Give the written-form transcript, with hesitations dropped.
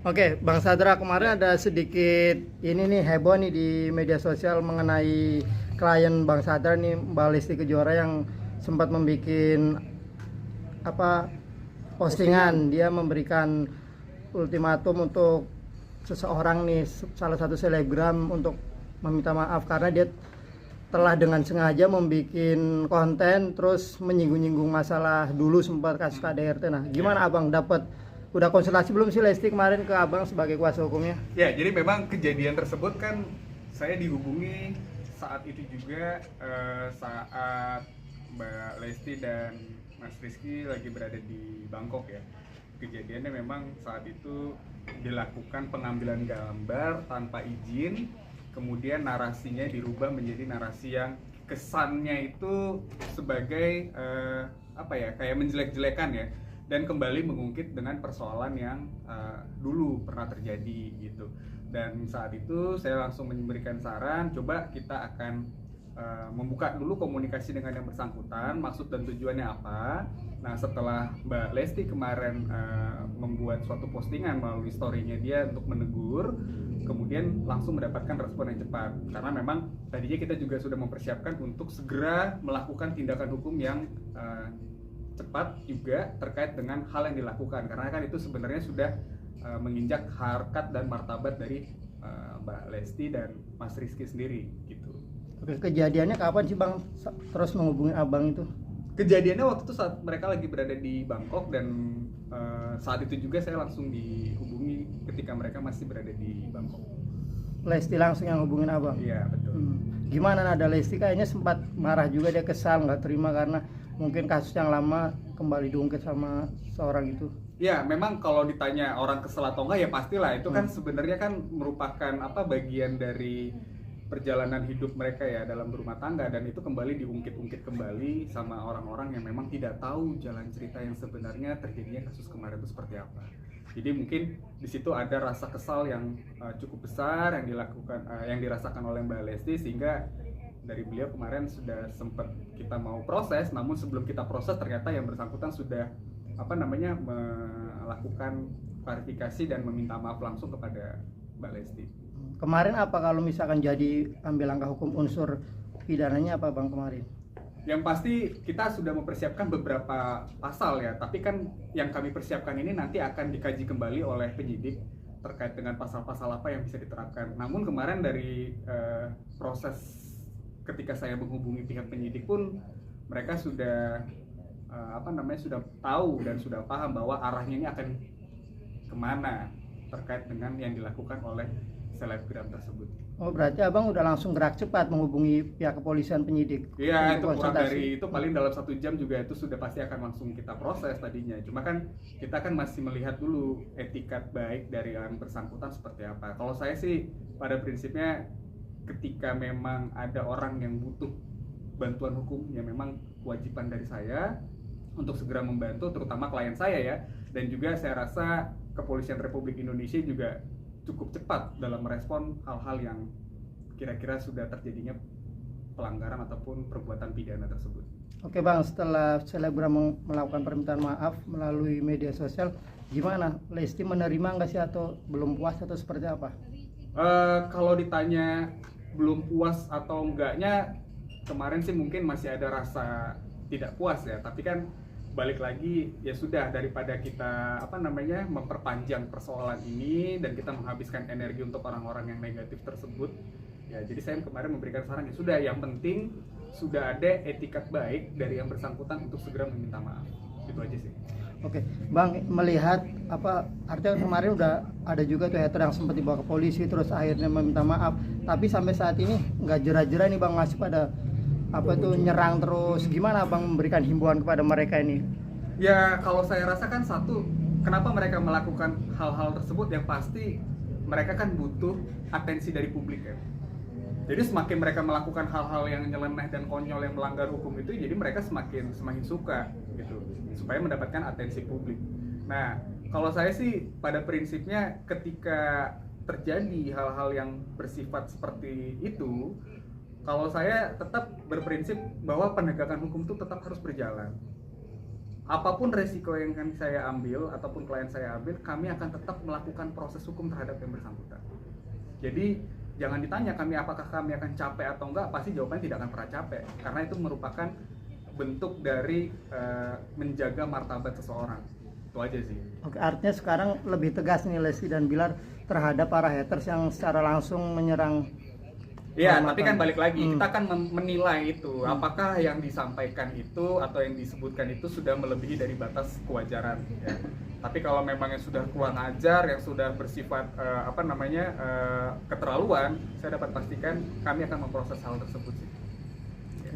Oke, Bang Sadra, kemarin ada sedikit ini nih heboh nih di media sosial mengenai klien Bang Sadra nih, Mbak Lesti Kejora yang sempat membuat apa postingan. Dia memberikan ultimatum untuk seseorang nih, salah satu selebgram, untuk meminta maaf karena dia telah dengan sengaja membuat konten terus menyinggung-nyinggung masalah dulu sempat kasus KDRT. Nah, gimana Abang udah konsultasi belum sih Lesti kemarin ke Abang sebagai kuasa hukumnya? Ya, jadi memang kejadian tersebut kan saya dihubungi saat itu juga, saat Mbak Lesti dan Mas Rizky lagi berada di Bangkok ya. Kejadiannya memang saat itu dilakukan pengambilan gambar tanpa izin, kemudian narasinya dirubah menjadi narasi yang kesannya itu sebagai kayak menjelek-jelekan ya, dan kembali mengungkit dengan persoalan yang dulu pernah terjadi gitu. Dan saat itu saya langsung memberikan saran, coba kita akan membuka dulu komunikasi dengan yang bersangkutan, maksud dan tujuannya apa. Nah, setelah Mbak Lesti kemarin membuat suatu postingan melalui story-nya dia untuk menegur, kemudian langsung mendapatkan respon yang cepat, karena memang tadinya kita juga sudah mempersiapkan untuk segera melakukan tindakan hukum yang cepat juga terkait dengan hal yang dilakukan, karena kan itu sebenarnya sudah menginjak harkat dan martabat dari Mbak Lesti dan Mas Rizky sendiri gitu. Oke, kejadiannya kapan sih Bang terus menghubungi Abang itu? Kejadiannya waktu itu saat mereka lagi berada di Bangkok, dan saat itu juga saya langsung dihubungi ketika mereka masih berada di Bangkok. Lesti langsung yang hubungin Abang? Iya, betul. Gimana nada Lesti? Kayaknya sempat marah juga, dia kesal, nggak terima karena mungkin kasus yang lama kembali diungkit sama seorang itu. Ya, memang kalau ditanya orang kesel atau enggak, ya pastilah itu kan sebenarnya kan merupakan bagian dari perjalanan hidup mereka ya dalam berumah tangga, dan itu kembali diungkit-ungkit kembali sama orang-orang yang memang tidak tahu jalan cerita yang sebenarnya terjadinya kasus kemarin itu seperti apa. Jadi mungkin di situ ada rasa kesal yang cukup besar yang yang dirasakan oleh Mbak Lesti, sehingga dari beliau kemarin sudah sempat kita mau proses, namun sebelum kita proses ternyata yang bersangkutan sudah melakukan klarifikasi dan meminta maaf langsung kepada Mbak Lesti. Kemarin apa kalau misalkan jadi ambil langkah hukum, unsur pidananya apa Bang kemarin? Yang pasti kita sudah mempersiapkan beberapa pasal ya, tapi kan yang kami persiapkan ini nanti akan dikaji kembali oleh penyidik terkait dengan pasal-pasal apa yang bisa diterapkan. Namun kemarin dari proses ketika saya menghubungi pihak penyidik pun mereka sudah sudah tahu dan sudah paham bahwa arahnya ini akan kemana terkait dengan yang dilakukan oleh selebgram tersebut. Oh, berarti Abang udah langsung gerak cepat menghubungi pihak kepolisian, penyidik? Iya, itu kurang dari itu, paling dalam 1 jam juga itu sudah pasti akan langsung kita proses tadinya. Cuma kan kita kan masih melihat dulu etikat baik dari yang bersangkutan seperti apa. Kalau saya sih pada prinsipnya ketika memang ada orang yang butuh bantuan hukum, ya memang kewajiban dari saya untuk segera membantu, terutama klien saya ya. Dan juga saya rasa Kepolisian Republik Indonesia juga cukup cepat dalam merespon hal-hal yang kira-kira sudah terjadinya pelanggaran ataupun perbuatan pidana tersebut. Oke Bang, setelah selebgram melakukan permintaan maaf melalui media sosial, gimana? Lesti menerima nggak sih atau belum puas atau seperti apa? Kalau ditanya belum puas atau enggaknya, kemarin sih mungkin masih ada rasa tidak puas ya, tapi kan balik lagi ya sudah, daripada kita memperpanjang persoalan ini dan kita menghabiskan energi untuk orang-orang yang negatif tersebut ya. Jadi saya kemarin memberikan saran, ya sudah, yang penting sudah ada etikat baik dari yang bersangkutan untuk segera meminta maaf. Itu aja sih. Oke Bang, melihat artinya kemarin udah ada juga tuh hater yang sempat dibawa ke polisi terus akhirnya meminta maaf, tapi sampai saat ini nggak jera-jera nih Bang, masih pada nyerang terus. Gimana Bang memberikan himbauan kepada mereka ini? Ya, kalau saya rasakan satu, kenapa mereka melakukan hal-hal tersebut, yang pasti mereka kan butuh atensi dari publik ya. Jadi semakin mereka melakukan hal-hal yang nyeleneh dan konyol yang melanggar hukum itu, jadi mereka semakin suka gitu, supaya mendapatkan atensi publik. Nah, kalau saya sih pada prinsipnya ketika terjadi hal-hal yang bersifat seperti itu, kalau saya tetap berprinsip bahwa penegakan hukum itu tetap harus berjalan. apapun resiko yang akan saya ambil ataupun klien saya ambil, kami akan tetap melakukan proses hukum terhadap yang bersangkutan. Jadi jangan ditanya apakah kami akan capek atau enggak, pasti jawabannya tidak akan pernah capek, karena itu merupakan bentuk dari menjaga martabat seseorang. Itu aja sih. Oke, artinya sekarang lebih tegas nih Lesti dan Bilar terhadap para haters yang secara langsung menyerang. Iya, tapi kan balik lagi, kita kan menilai itu, apakah yang disampaikan itu atau yang disebutkan itu sudah melebihi dari batas kewajaran. Ya. Tapi kalau memang yang sudah kurang ajar, yang sudah bersifat keterlaluan, saya dapat pastikan kami akan memproses hal tersebut sih. Ya.